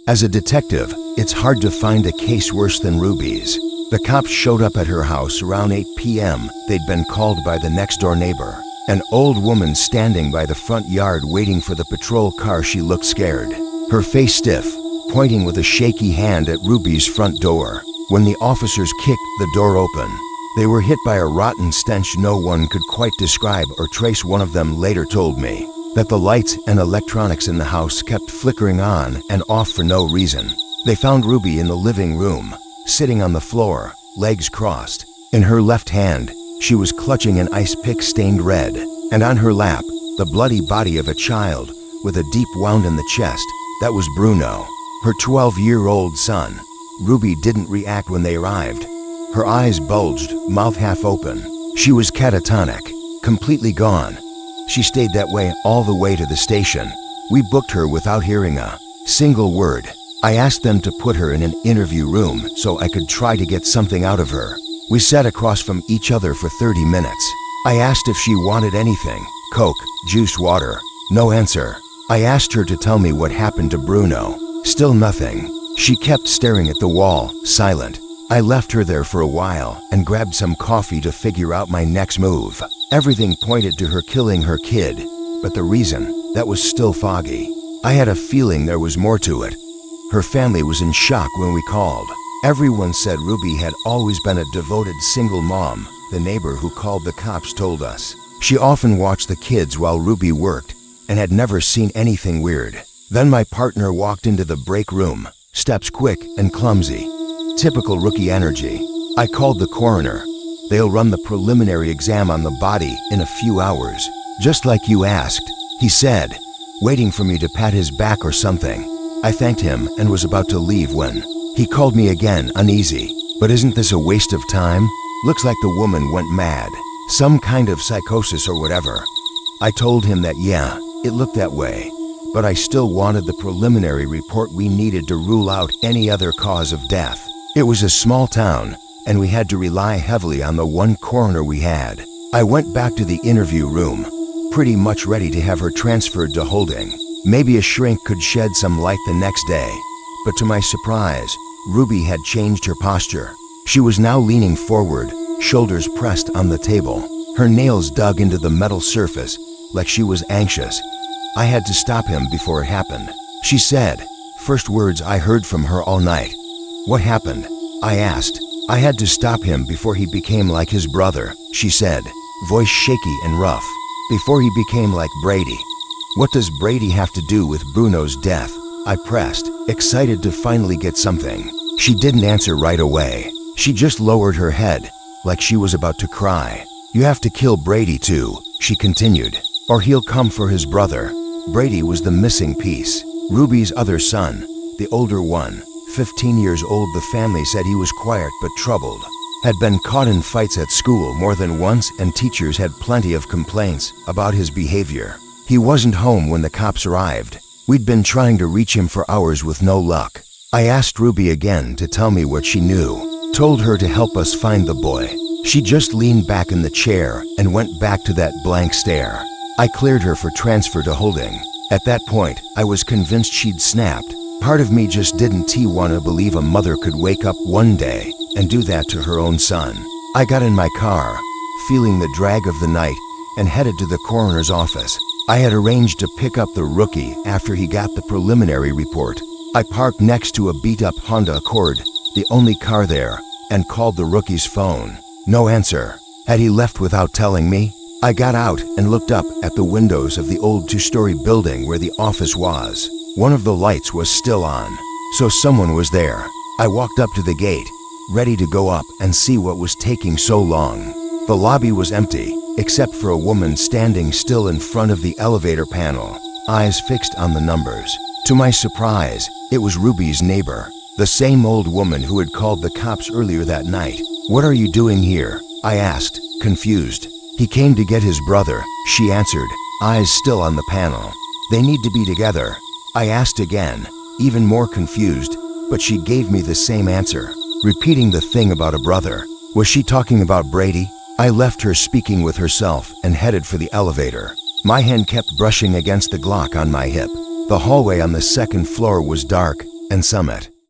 As a detective, it's hard to find a case worse than Ruby's. The cops showed up at her house around 8 p.m. They'd been called by the next-door neighbor. An old woman standing by the front yard waiting for the patrol car. She looked scared, her face stiff, pointing with a shaky hand at Ruby's front door. When the officers kicked the door open, they were hit by a rotten stench no one could quite describe or trace. One of them later told me that the lights and electronics in the house kept flickering on and off for no reason. They found Ruby in the living room, sitting on the floor, legs crossed. In her left hand, she was clutching an ice pick stained red, and on her lap, the bloody body of a child with a deep wound in the chest. That was Bruno, her 12-year-old son. Ruby didn't react when they arrived. Her eyes bulged, mouth half open. She was catatonic, completely gone. She stayed that way all the way to the station. We booked her without hearing a single word. I asked them to put her in an interview room so I could try to get something out of her. We sat across from each other for 30 minutes. I asked if she wanted anything, Coke, juice, water. No answer. I asked her to tell me what happened to Bruno. Still nothing. She kept staring at the wall, silent. I left her there for a while and grabbed some coffee to figure out my next move. Everything pointed to her killing her kid, but the reason, that was still foggy. I had a feeling there was more to it. Her family was in shock when we called. Everyone said Ruby had always been a devoted single mom. The neighbor who called the cops told us she often watched the kids while Ruby worked and had never seen anything weird. Then my partner walked into the break room, steps quick and clumsy. Typical rookie energy. I called the coroner. They'll run the preliminary exam on the body in a few hours, just like you asked, he said, waiting for me to pat his back or something. I thanked him and was about to leave when he called me again, uneasy. But isn't this a waste of time? Looks like the woman went mad. Some kind of psychosis or whatever. I told him that yeah, it looked that way, but I still wanted the preliminary report we needed to rule out any other cause of death. It was a small town, and we had to rely heavily on the one coroner we had. I went back to the interview room, pretty much ready to have her transferred to holding. Maybe a shrink could shed some light the next day. But to my surprise, Ruby had changed her posture. She was now leaning forward, shoulders pressed on the table, her nails dug into the metal surface, like she was anxious. I had to stop him before it happened, she said. First words I heard from her all night. What happened? I asked. I had to stop him before he became like his brother, she said, voice shaky and rough. Before he became like Brady. What does Brady have to do with Bruno's death? I pressed, excited to finally get something. She didn't answer right away. She just lowered her head, like she was about to cry. You have to kill Brady too, she continued, or he'll come for his brother. Brady was the missing piece. Ruby's other son, the older one. 15 years old. The family said he was quiet but troubled, had been caught in fights at school more than once, and teachers had plenty of complaints about his behavior. He wasn't home when the cops arrived. We'd been trying to reach him for hours with no luck. I asked Ruby again to tell me what she knew, told her to help us find the boy. She just leaned back in the chair and went back to that blank stare. I cleared her for transfer to holding. At that point, I was convinced she'd snapped. Part of me just didn't want to believe a mother could wake up one day and do that to her own son. I got in my car, feeling the drag of the night, and headed to the coroner's office. I had arranged to pick up the rookie after he got the preliminary report. I parked next to a beat-up Honda Accord, the only car there, and called the rookie's phone. No answer. Had he left without telling me? I got out and looked up at the windows of the old two-story building where the office was. One of the lights was still on, so someone was there. I walked up to the gate, ready to go up and see what was taking so long. The lobby was empty, except for a woman standing still in front of the elevator panel, eyes fixed on the numbers. To my surprise, it was Ruby's neighbor, the same old woman who had called the cops earlier that night. What are you doing here? I asked, confused. He came to get his brother, she answered, eyes still on the panel. They need to be together. I asked again, even more confused, but she gave me the same answer, repeating the thing about a brother. Was she talking about Brady? I left her speaking with herself and headed for the elevator. My hand kept brushing against the Glock on my hip. The hallway on the second floor was dark, and Summit.